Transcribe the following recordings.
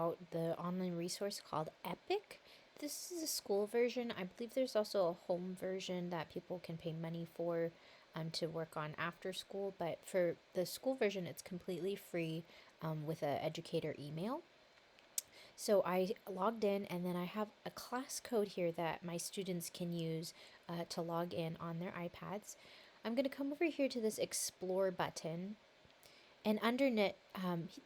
about the online resource called Epic. This is a school version. I believe there's also a home version that people can pay money for to work on after school. But for the school version, it's completely free with an educator email. So I logged in, and then I have a class code here that my students can use to log in on their iPads. I'm going to come over here to this Explore button, and underneath,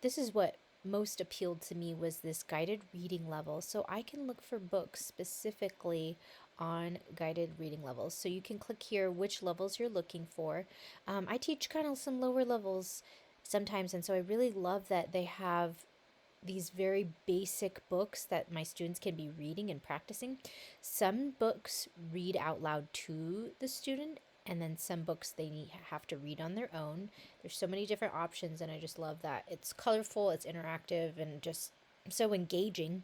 this is what most appealed to me was this guided reading level. So I can look for books specifically on guided reading levels. So you can click here which levels you're looking for. I teach kind of some lower levels sometimes, and so I really love that they have these very basic books that my students can be reading and practicing. Some books read out loud to the student, and then some books have to read on their own. There's so many different options, and I just love that. It's colorful, it's interactive, and just so engaging.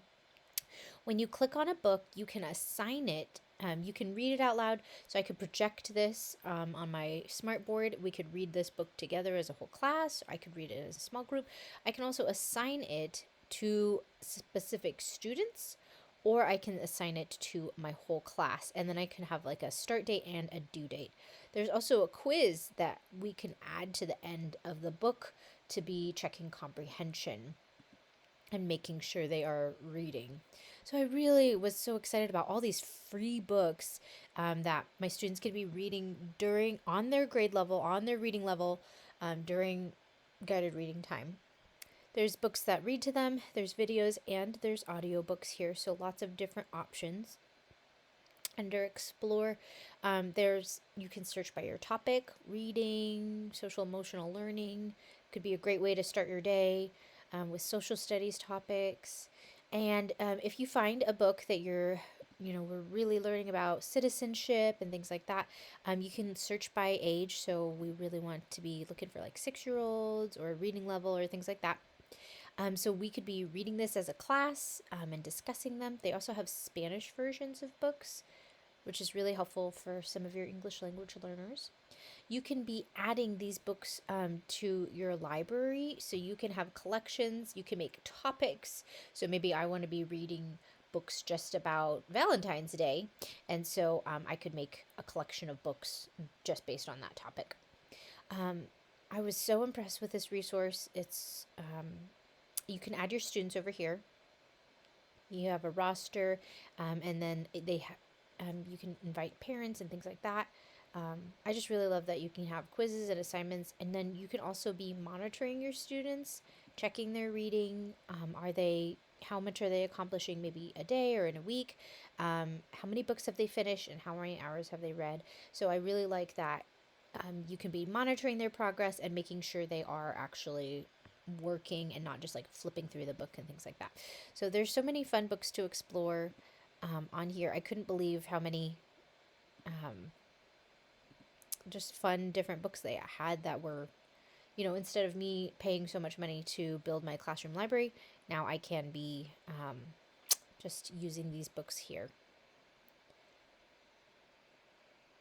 When you click on a book, you can assign it. You can read it out loud. So I could project this on my smartboard. We could read this book together as a whole class. I could read it as a small group. I can also assign it to specific students, or I can assign it to my whole class. And then I can have like a start date and a due date. There's also a quiz that we can add to the end of the book to be checking comprehension and making sure they are reading. So I really was so excited about all these free books that my students could be reading on their grade level, on their reading level, during guided reading time. There's books that read to them, there's videos, and there's audiobooks here. So lots of different options. Under Explore, you can search by your topic. Reading, social emotional learning could be a great way to start your day with social studies topics. And if you find a book that we're really learning about citizenship and things like that, you can search by age. So we really want to be looking for like 6-year-olds or reading level or things like that. So we could be reading this as a class and discussing them. They also have Spanish versions of books, which is really helpful for some of your English language learners. You can be adding these books to your library, so you can have collections, you can make topics. So maybe I want to be reading books just about Valentine's Day, and so I could make a collection of books just based on that topic. I was so impressed with this resource. You can add your students over here. You have a roster, and then you can invite parents and things like that. I just really love that you can have quizzes and assignments, and then you can also be monitoring your students, checking their reading. How much are they accomplishing maybe a day or in a week? How many books have they finished, and how many hours have they read? So I really like that you can be monitoring their progress and making sure they are actually working and not just like flipping through the book and things like that. So there's so many fun books to explore on here. I couldn't believe how many just fun different books they had that were, instead of me paying so much money to build my classroom library, now I can be just using these books here.